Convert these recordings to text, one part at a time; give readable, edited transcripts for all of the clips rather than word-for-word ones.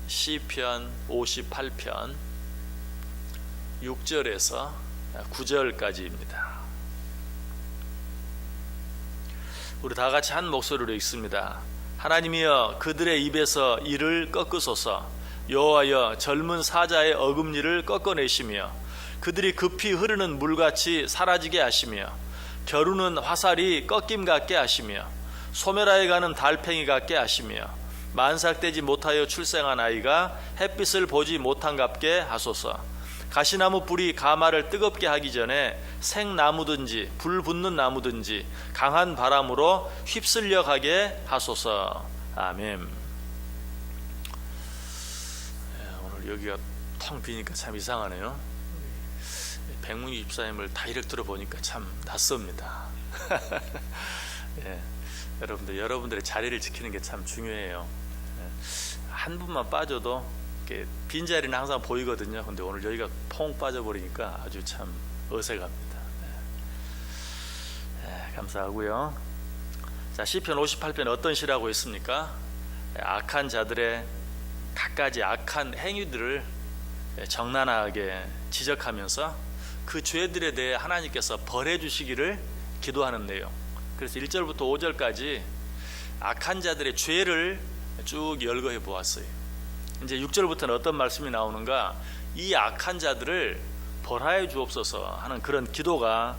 시편 58편 6절에서 9절까지입니다. 우리 다 같이 한 목소리로 읽습니다. 하나님이여 그들의 입에서 이를 꺾으소서. 여호와여 젊은 사자의 어금니를 꺾어내시며 그들이 급히 흐르는 물같이 사라지게 하시며 겨루는 화살이 꺾임 같게 하시며 소멸하여 가는 달팽이 같게 하시며 만삭되지 못하여 출생한 아이가 햇빛을 보지 못한갑게 하소서. 가시나무 불이 가마를 뜨겁게 하기 전에 생나무든지 불 붙는 나무든지 강한 바람으로 휩쓸려 가게 하소서. 아멘. 오늘 여기가 텅 비니까 참 이상하네요. 백문희 집사님을 다이렉트로 보니까 참 낯섭니다. 예, 여러분들의 자리를 지키는 게 참 중요해요. 한 분만 빠져도 빈자리는 항상 보이거든요. 근데 오늘 여기가 퐁 빠져버리니까 아주 참 어색합니다. 감사하고요. 자, 시편 58편 어떤 시라고 했습니까? 악한 자들의 갖가지 악한 행위들을 적나라하게 지적하면서 그 죄들에 대해 하나님께서 벌해 주시기를 기도하는 내용. 그래서 1절부터 5절까지 악한 자들의 죄를 쭉 열거해 보았어요. 이제 6절부터는 어떤 말씀이 나오는가? 이 악한 자들을 벌하여 주옵소서 하는 그런 기도가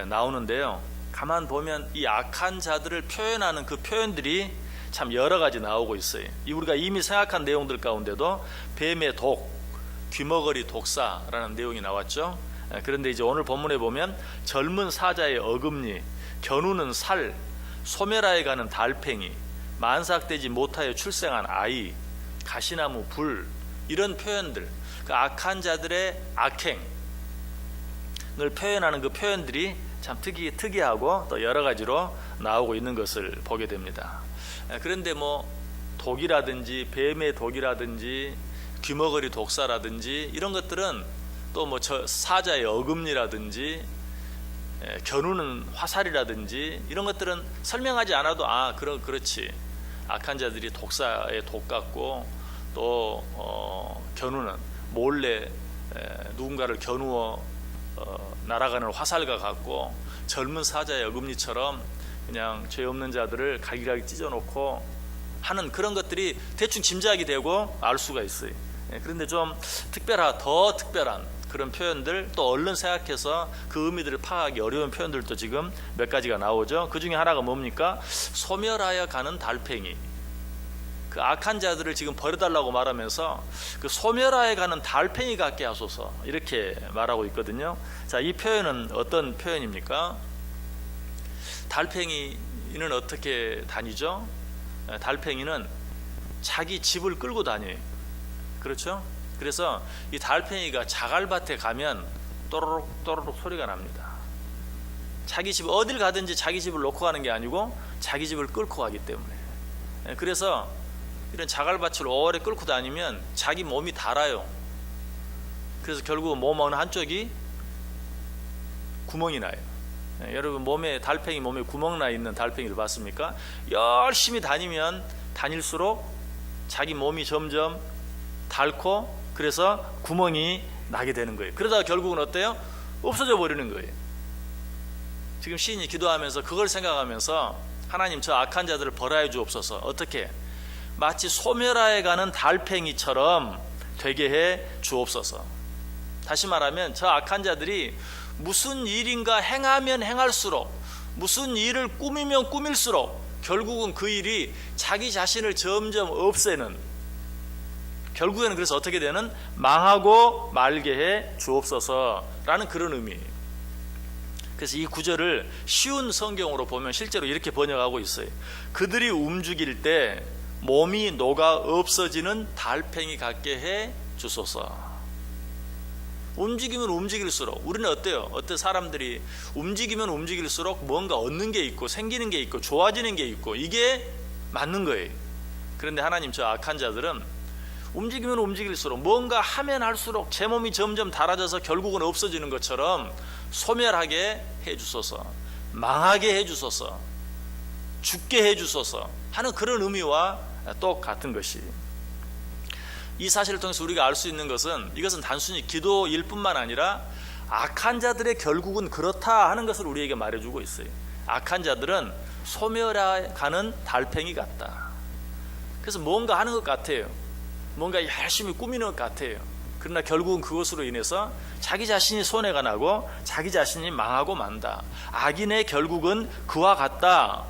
나오는데요. 가만 보면 이 악한 자들을 표현하는 그 표현들이 참 여러 가지 나오고 있어요. 우리가 이미 생각한 내용들 가운데도 뱀의 독, 귀머거리 독사라는 내용이 나왔죠. 그런데 이제 오늘 본문에 보면 젊은 사자의 어금니, 겨누는 살, 소멸하여 가는 달팽이, 만삭되지 못하여 출생한 아이, 가시나무 불, 이런 표현들, 그 악한 자들의 악행을 표현하는 그 표현들이 참 특이하고 또 여러 가지로 나오고 있는 것을 보게 됩니다. 그런데 독이라든지 뱀의 독이라든지 귀머거리 독사라든지 이런 것들은 또 사자의 어금니라든지 겨누는 화살이라든지 이런 것들은 설명하지 않아도 그렇지, 악한 자들이 독사의 독 같고 또 겨누는 몰래 누군가를 겨누어 날아가는 화살과 같고 젊은 사자의 어금니처럼 그냥 죄 없는 자들을 갈기갈기 찢어놓고 하는 그런 것들이 대충 짐작이 되고 알 수가 있어요. 그런데 좀 더 특별한 그런 표현들, 또 얼른 생각해서 그 의미들을 파악하기 어려운 표현들도 지금 몇 가지가 나오죠. 그 중에 하나가 뭡니까? 소멸하여 가는 달팽이. 그 악한 자들을 지금 버려달라고 말하면서 그 소멸하여 가는 달팽이 같게 하소서, 이렇게 말하고 있거든요. 자, 이 표현은 어떤 표현입니까? 달팽이는 어떻게 다니죠? 달팽이는 자기 집을 끌고 다녀요. 그렇죠? 그래서 이 달팽이가 자갈밭에 가면 또르륵 또르륵 소리가 납니다. 자기 집 어딜 가든지 자기 집을 놓고 가는 게 아니고 자기 집을 끌고 가기 때문에. 그래서 이런 자갈밭을 오래 끌고 다니면 자기 몸이 닳아요. 그래서 결국 몸 어느 한쪽이 구멍이 나요. 여러분 달팽이 몸에 구멍 나 있는 달팽이를 봤습니까? 열심히 다니면 다닐수록 자기 몸이 점점 닳고 그래서 구멍이 나게 되는 거예요. 그러다가 결국은 어때요? 없어져 버리는 거예요. 지금 시인이 기도하면서 그걸 생각하면서 하나님 저 악한 자들을 벌하여 주옵소서. 어떻게? 마치 소멸하여 가는 달팽이처럼 되게 해 주옵소서. 다시 말하면 저 악한 자들이 무슨 일인가 행하면 행할수록, 무슨 일을 꾸미면 꾸밀수록 결국은 그 일이 자기 자신을 점점 없애는, 결국에는 그래서 어떻게 되는? 망하고 말게 해 주옵소서라는 그런 의미예요. 그래서 이 구절을 쉬운 성경으로 보면 실제로 이렇게 번역하고 있어요. 그들이 움직일 때 몸이 녹아 없어지는 달팽이 같게 해 주소서. 움직이면 움직일수록, 우리는 어때요? 어떤 사람들이 움직이면 움직일수록 뭔가 얻는 게 있고 생기는 게 있고 좋아지는 게 있고 이게 맞는 거예요. 그런데 하나님 저 악한 자들은 움직이면 움직일수록 뭔가 하면 할수록 제 몸이 점점 닳아져서 결국은 없어지는 것처럼 소멸하게 해주소서, 망하게 해주소서, 죽게 해주소서 하는 그런 의미와 똑같은 것이 이 사실을 통해서 우리가 알 수 있는 것은 이것은 단순히 기도일 뿐만 아니라 악한 자들의 결국은 그렇다 하는 것을 우리에게 말해주고 있어요. 악한 자들은 소멸해가는 달팽이 같다. 그래서 뭔가 하는 것 같아요. 뭔가 열심히 꾸미는 것 같아요. 그러나 결국은 그것으로 인해서 자기 자신이 손해가 나고 자기 자신이 망하고 만다. 악인의 결국은 그와 같다.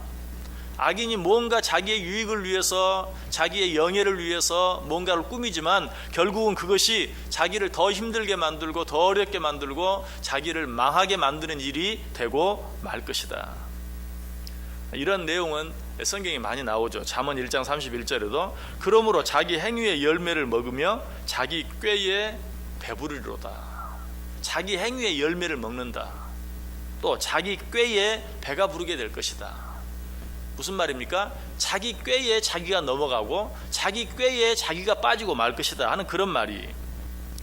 악인이 뭔가 자기의 유익을 위해서, 자기의 영예를 위해서 뭔가를 꾸미지만 결국은 그것이 자기를 더 힘들게 만들고 더 어렵게 만들고 자기를 망하게 만드는 일이 되고 말 것이다. 이런 내용은 성경에 많이 나오죠. 잠언 1장 31절에도 그러므로 자기 행위의 열매를 먹으며 자기 꾀에 배부르리로다. 자기 행위의 열매를 먹는다. 또 자기 꾀에 배가 부르게 될 것이다. 무슨 말입니까? 자기 꾀에 자기가 넘어가고 자기 꾀에 자기가 빠지고 말 것이다 하는 그런 말이.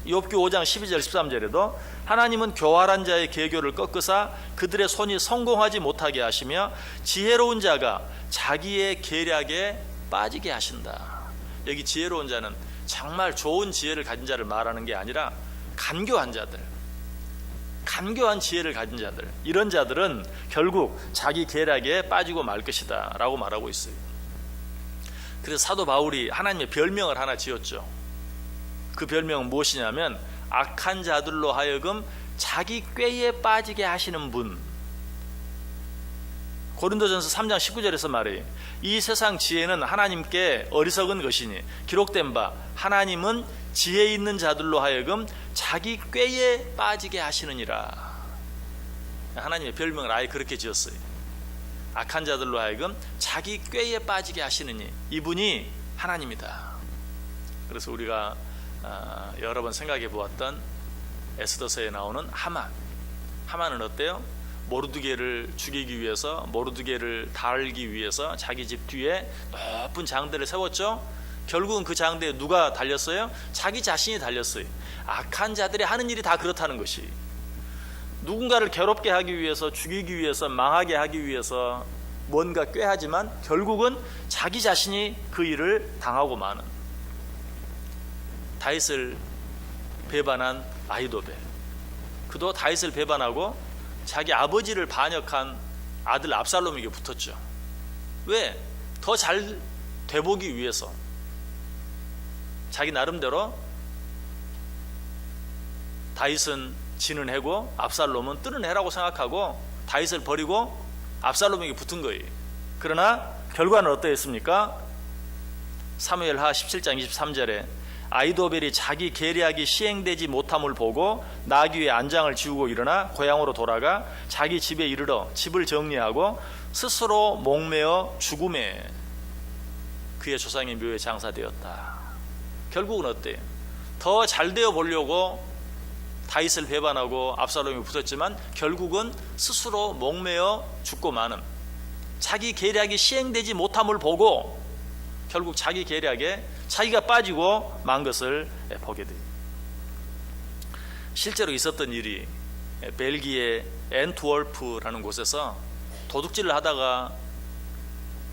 욥기 5장 12절 13절에도 하나님은 교활한 자의 계교를 꺾으사 그들의 손이 성공하지 못하게 하시며 지혜로운 자가 자기의 계략에 빠지게 하신다. 여기 지혜로운 자는 정말 좋은 지혜를 가진 자를 말하는 게 아니라 간교한 자들, 간교한 지혜를 가진 자들, 이런 자들은 결국 자기 계략에 빠지고 말 것이다 라고 말하고 있어요. 그래서 사도 바울이 하나님의 별명을 하나 지었죠. 그 별명은 무엇이냐면 악한 자들로 하여금 자기 꾀에 빠지게 하시는 분. 고린도전서 3장 19절에서 말해요. 이 세상 지혜는 하나님께 어리석은 것이니 기록된 바 하나님은 지혜 있는 자들로 하여금 자기 꾀에 빠지게 하시느니라. 하나님의 별명을 아예 그렇게 지었어요. 악한 자들로 하여금 자기 꾀에 빠지게 하시느니 이분이 하나님이다. 그래서 우리가 여러 번 생각해 보았던 에스더서에 나오는 하만. 하만은 어때요? 모르드게를 죽이기 위해서, 모르드게를 달기 위해서 자기 집 뒤에 높은 장대를 세웠죠. 결국은 그 장대에 누가 달렸어요? 자기 자신이 달렸어요. 악한 자들이 하는 일이 다 그렇다는 것이. 누군가를 괴롭게 하기 위해서, 죽이기 위해서, 망하게 하기 위해서 뭔가 꾀하지만 결국은 자기 자신이 그 일을 당하고 마는. 다윗을 배반한 아히도벨, 그도 다윗을 배반하고 자기 아버지를 반역한 아들 압살롬에게 붙었죠. 왜? 더 잘 돼보기 위해서. 자기 나름대로 다윗은 지는 해고 압살롬은 뜨는 해라고 생각하고 다윗을 버리고 압살롬에게 붙은 거예요. 그러나 결과는 어떠했습니까? 사무엘하 17장 23절에 아히도벨이 자기 계략이 시행되지 못함을 보고 나귀 위에 안장을 지우고 일어나 고향으로 돌아가 자기 집에 이르러 집을 정리하고 스스로 목매어 죽음에 그의 조상의 묘에 장사되었다. 결국은 어때요? 더 잘 되어 보려고 다윗을 배반하고 압살롬이 붙었지만 결국은 스스로 목매어 죽고 마는, 자기 계략이 시행되지 못함을 보고 결국 자기 계략에 자기가 빠지고 만 것을 보게 돼요. 실제로 있었던 일이 벨기에 앤트워프라는 곳에서 도둑질을 하다가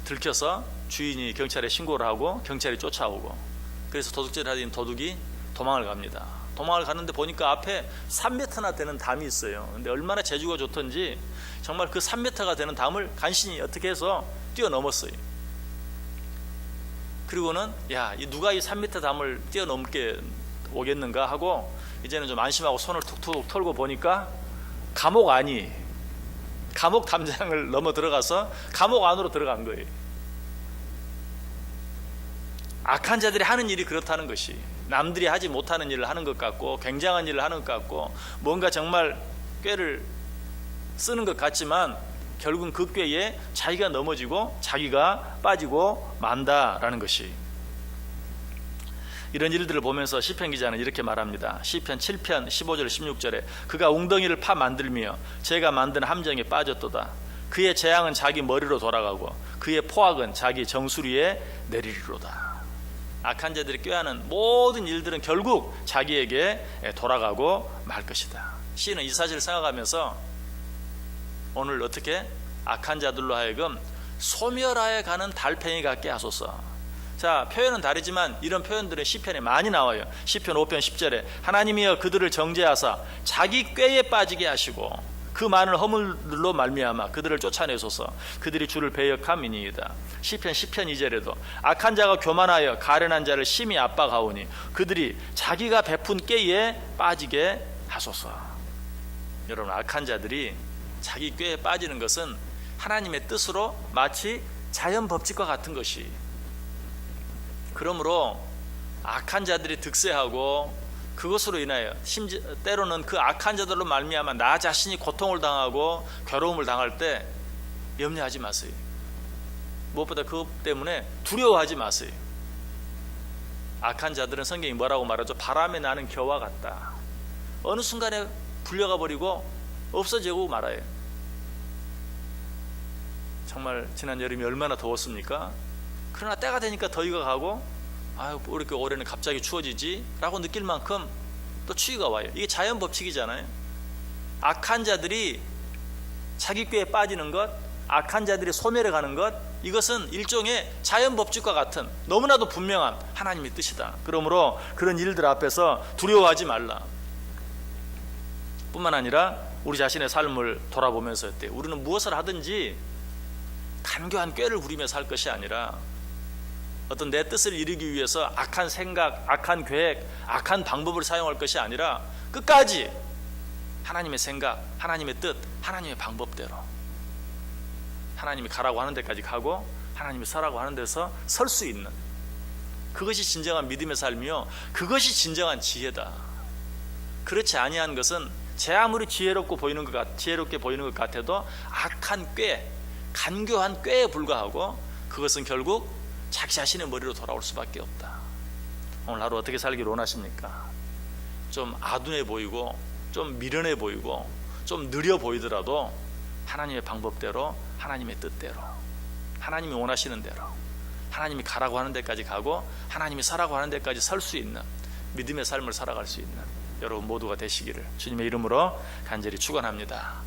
들켜서 주인이 경찰에 신고를 하고 경찰이 쫓아오고, 그래서 도둑질을 하던 도둑이 도망을 갑니다. 도망을 가는데 보니까 앞에 3m나 되는 담이 있어요. 근데 얼마나 재주가 좋던지 정말 그 3m가 되는 담을 간신히 어떻게 해서 뛰어넘었어요. 그리고는 누가 이 3m 담을 뛰어넘게 오겠는가 하고 이제는 좀 안심하고 손을 툭툭 털고 보니까 감옥 안이, 감옥 담장을 넘어 들어가서 감옥 안으로 들어간 거예요. 악한 자들이 하는 일이 그렇다는 것이, 남들이 하지 못하는 일을 하는 것 같고 굉장한 일을 하는 것 같고 뭔가 정말 꾀를 쓰는 것 같지만 결국은 그 꾀에 자기가 넘어지고 자기가 빠지고 만다라는 것이. 이런 일들을 보면서 시편 기자는 이렇게 말합니다. 시편 7편 15절 16절에 그가 웅덩이를 파 만들며 제가 만든 함정에 빠졌도다. 그의 재앙은 자기 머리로 돌아가고 그의 포악은 자기 정수리에 내리리로다. 악한 자들이 꾀하는 모든 일들은 결국 자기에게 돌아가고 말 것이다. 시인은 이 사실을 생각하면서 오늘 어떻게 악한 자들로 하여금 소멸하여 가는 달팽이 같게 하소서. 자, 표현은 다르지만 이런 표현들은 시편에 많이 나와요. 시편 5편 10절에 하나님이여 그들을 정죄하사 자기 꾀에 빠지게 하시고 그 많은 허물로 말미암아 그들을 쫓아내소서. 그들이 주를 배역함이니이다. 시편 10편 2절에도 악한 자가 교만하여 가련한 자를 심히 압박하오니 그들이 자기가 베푼 꾀에 빠지게 하소서. 여러분, 악한 자들이 자기 꾀에 빠지는 것은 하나님의 뜻으로 마치 자연 법칙과 같은 것이. 그러므로 악한 자들이 득세하고 그것으로 인하여 심지어 때로는 그 악한 자들로 말미암아 나 자신이 고통을 당하고 괴로움을 당할 때 염려하지 마세요. 무엇보다 그것 때문에 두려워하지 마세요. 악한 자들은 성경이 뭐라고 말하죠? 바람에 나는 겨와 같다. 어느 순간에 불려가 버리고 없어지고 말아요. 정말 지난 여름이 얼마나 더웠습니까? 그러나 때가 되니까 더위가 가고 아유, 왜 이렇게 올해는 갑자기 추워지지? 라고 느낄 만큼 또 추위가 와요. 이게 자연 법칙이잖아요. 악한 자들이 자기 꾀에 빠지는 것, 악한 자들이 소멸해 가는 것, 이것은 일종의 자연 법칙과 같은 너무나도 분명한 하나님의 뜻이다. 그러므로 그런 일들 앞에서 두려워하지 말라. 뿐만 아니라 우리 자신의 삶을 돌아보면서 우리는 무엇을 하든지 간교한 꾀를 부리며 살 것이 아니라 어떤 내 뜻을 이루기 위해서 악한 생각, 악한 계획, 악한 방법을 사용할 것이 아니라 끝까지 하나님의 생각, 하나님의 뜻, 하나님의 방법대로 하나님이 가라고 하는 데까지 가고 하나님이 서라고 하는 데서 설 수 있는, 그것이 진정한 믿음의 삶이요, 그것이 진정한 지혜다. 그렇지 아니한 것은 제 아무리 지혜롭게 보이는 것 같아도 악한 꾀, 간교한 꾀에 불과하고 그것은 결국 자기 자신의 머리로 돌아올 수밖에 없다. 오늘 하루 어떻게 살기를 원하십니까? 좀 아둔해 보이고 좀 미련해 보이고 좀 느려 보이더라도 하나님의 방법대로, 하나님의 뜻대로, 하나님이 원하시는 대로, 하나님이 가라고 하는 데까지 가고 하나님이 서라고 하는 데까지 설 수 있는 믿음의 삶을 살아갈 수 있는 여러분 모두가 되시기를 주님의 이름으로 간절히 축원합니다.